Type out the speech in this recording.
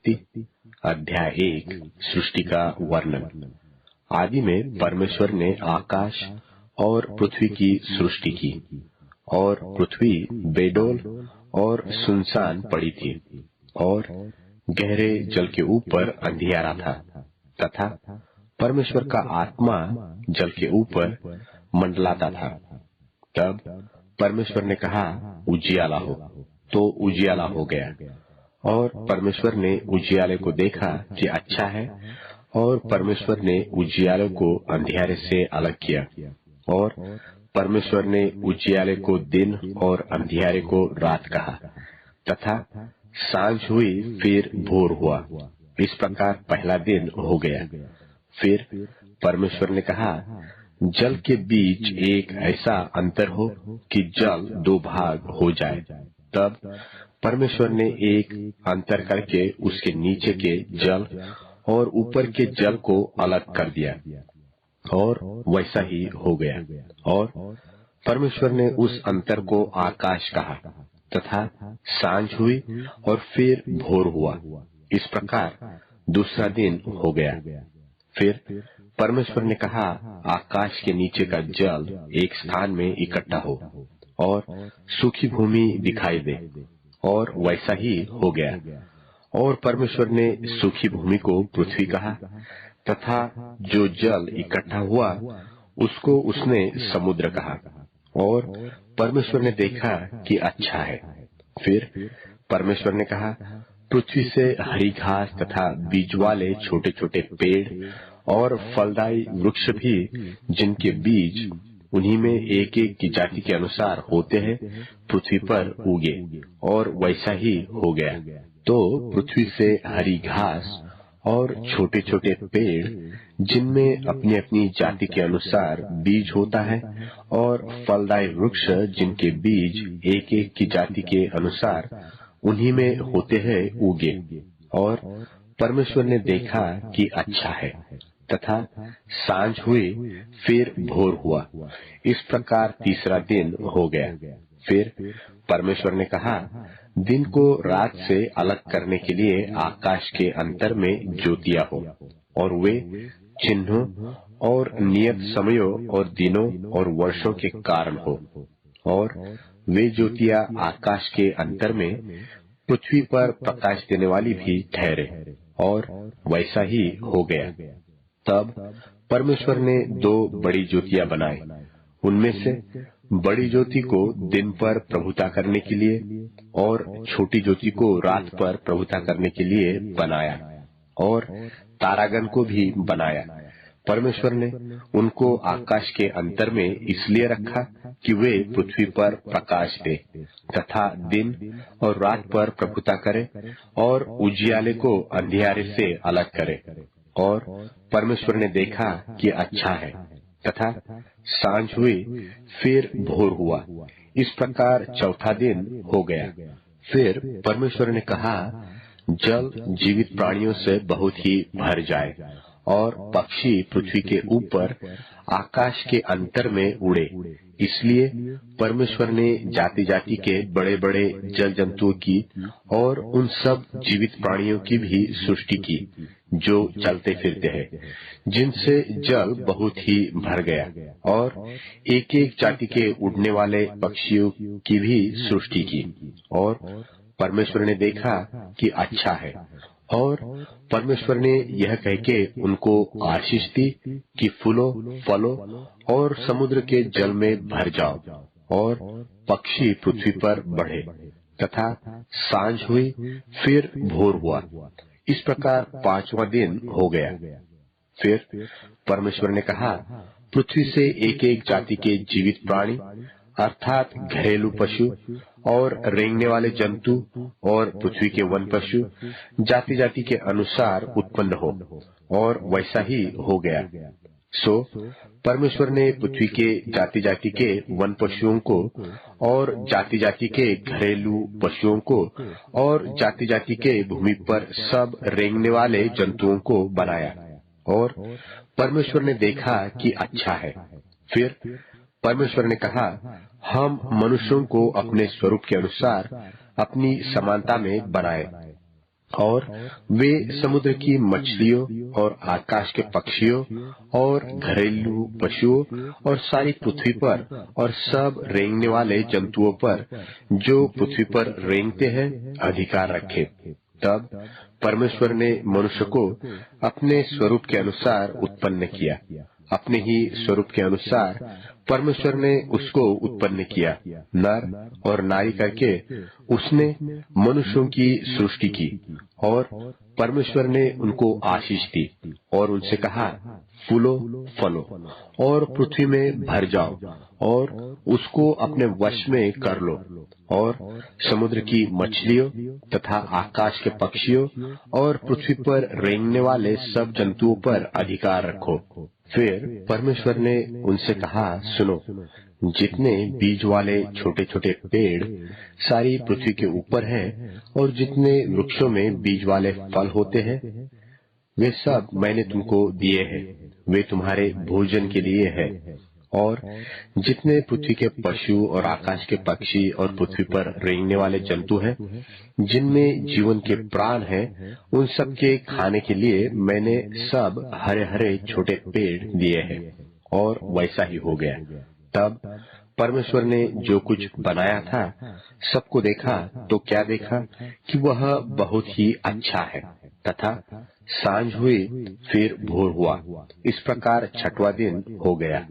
उत्पत्ति अध्याय 1 सृष्टि का वर्णन। आदि में परमेश्वर ने आकाश और पृथ्वी की सृष्टि की, और पृथ्वी बेडोल और सुनसान पड़ी थी, और गहरे जल के ऊपर अंधियारा था, तथा परमेश्वर का आत्मा जल के ऊपर मंडलाता था। तब परमेश्वर ने कहा, उजियाला हो, तो उजियाला हो गया। और परमेश्वर ने उजियाले को देखा कि अच्छा है, और परमेश्वर ने उजियाले को अंधियारे से अलग किया, और परमेश्वर ने उजियाले को दिन और अंधियारे को रात कहा, तथा सांझ हुई फिर भोर हुआ। इस प्रकार पहला दिन हो गया। फिर परमेश्वर ने कहा, जल के बीच एक ऐसा अंतर हो कि जल दो भाग हो जाए। तब परमेश्वर ने एक अंतर करके उसके नीचे के जल और ऊपर के जल को अलग कर दिया, और वैसा ही हो गया। और परमेश्वर ने उस अंतर को आकाश कहा, तथा सांझ हुई और फिर भोर हुआ। इस प्रकार दूसरा दिन हो गया। फिर परमेश्वर ने कहा, आकाश के नीचे का जल एक स्थान में इकट्ठा हो, और सूखी भूमि दिखाई दे, और वैसा ही हो गया। और परमेश्वर ने सूखी भूमि को पृथ्वी कहा, तथा जो जल इकट्ठा हुआ उसको उसने समुद्र कहा। और परमेश्वर ने देखा कि अच्छा है। फिर परमेश्वर ने कहा, पृथ्वी से हरी घास तथा बीज वाले छोटे छोटे पेड़ और फलदायी वृक्ष भी, जिनके बीज उन्हीं में एक एक की जाति के अनुसार होते हैं, पृथ्वी पर उगे, और वैसा ही हो गया। तो पृथ्वी से हरी घास और छोटे छोटे पेड़, जिनमें अपनी अपनी जाति के अनुसार बीज होता है, और फलदायी वृक्ष, जिनके बीज एक एक की जाति के अनुसार उन्हीं में होते हैं, उगे। और परमेश्वर ने देखा कि अच्छा है, तथा सांझ हुई फिर भोर हुआ। इस प्रकार तीसरा दिन हो गया। फिर परमेश्वर ने कहा, दिन को रात से अलग करने के लिए आकाश के अंतर में ज्योतियां हो, और वे चिन्हों और नियत समयों और दिनों और वर्षों के कारण हो। और वे ज्योतियां आकाश के अंतर में पृथ्वी पर प्रकाश देने वाली भी ठहरे, और वैसा ही हो गया। तब परमेश्वर ने दो बड़ी ज्योतियां बनाई। उनमें से बड़ी ज्योति को दिन पर प्रभुता करने के लिए, और छोटी ज्योति को रात पर प्रभुता करने के लिए बनाया, और तारागण को भी बनाया। परमेश्वर ने उनको आकाश के अंतर में इसलिए रखा कि वे पृथ्वी पर प्रकाश दे, तथा दिन और रात पर प्रभुता करे, और उजियाले को अंधियारे से अलग करे। और परमेश्वर ने देखा कि अच्छा है, तथा सांझ हुई फिर भोर हुआ। इस प्रकार चौथा दिन हो गया। फिर परमेश्वर ने कहा, जल जीवित प्राणियों से बहुत ही भर जाए, और पक्षी पृथ्वी के ऊपर आकाश के अंतर में उड़े। इसलिए परमेश्वर ने जाति जाति के बड़े बड़े जल जंतुओं की और उन सब जीवित प्राणियों की भी सृष्टि की, जो चलते फिरते हैं, जिनसे जल बहुत ही भर गया। और एक एक जाति के उड़ने वाले पक्षियों की भी सृष्टि की। और परमेश्वर ने देखा कि अच्छा है। और परमेश्वर ने यह कह के उनको आशीष दी कि फूलो, फलो और समुद्र के जल में भर जाओ, और पक्षी पृथ्वी पर बढ़े। तथा सांझ हुई फिर भोर हुआ। इस प्रकार पांचवा दिन हो गया। फिर परमेश्वर ने कहा, पृथ्वी से एक एक जाति के जीवित प्राणी, अर्थात घरेलू पशु और रेंगने वाले जंतु और पृथ्वी के वन पशु जाति जाति के अनुसार उत्पन्न हो, और वैसा ही हो गया। सो परमेश्वर ने पृथ्वी के जाति जाति के वन पशुओं को, और जाति जाति के घरेलू पशुओं को, और जाति जाति के भूमि पर सब रेंगने वाले जंतुओं को बनाया। और परमेश्वर ने देखा कि अच्छा है। फिर परमेश्वर ने कहा, हम मनुष्यों को अपने स्वरूप के अनुसार अपनी समानता में बनाए, और वे समुद्र की मछलियों और आकाश के पक्षियों और घरेलू पशुओं और सारी पृथ्वी पर और सब रेंगने वाले जंतुओं पर जो पृथ्वी पर रेंगते हैं अधिकार रखे। तब परमेश्वर ने मनुष्य को अपने स्वरूप के अनुसार उत्पन्न किया, अपने ही स्वरूप के अनुसार परमेश्वर ने उसको उत्पन्न किया, नर और नारी करके उसने मनुष्यों की सृष्टि की। और परमेश्वर ने उनको आशीष दी और उनसे कहा, फूलो फलो और पृथ्वी में भर जाओ और उसको अपने वश में कर लो और समुद्र की मछलियों तथा आकाश के पक्षियों और पृथ्वी पर रेंगने वाले सब जंतुओं पर अधिकार रखो। फिर परमेश्वर ने उनसे कहा, सुनो, जितने बीज वाले छोटे छोटे पेड़ सारी पृथ्वी के ऊपर हैं और जितने वृक्षों में बीज वाले फल होते हैं, वे सब मैंने तुमको दिए हैं, वे तुम्हारे भोजन के लिए है। और जितने पृथ्वी के पशु और आकाश के पक्षी और पृथ्वी पर रेंगने वाले जंतु हैं, जिनमें जीवन के प्राण हैं, उन सब के खाने के लिए मैंने सब हरे हरे छोटे पेड़ दिए हैं। और वैसा ही हो गया। तब परमेश्वर ने जो कुछ बनाया था सबको देखा तो क्या देखा कि वह बहुत ही अच्छा है। तथा सांझ हुई, फिर भोर हुआ, इस प्रकार छठवां दिन हो गया।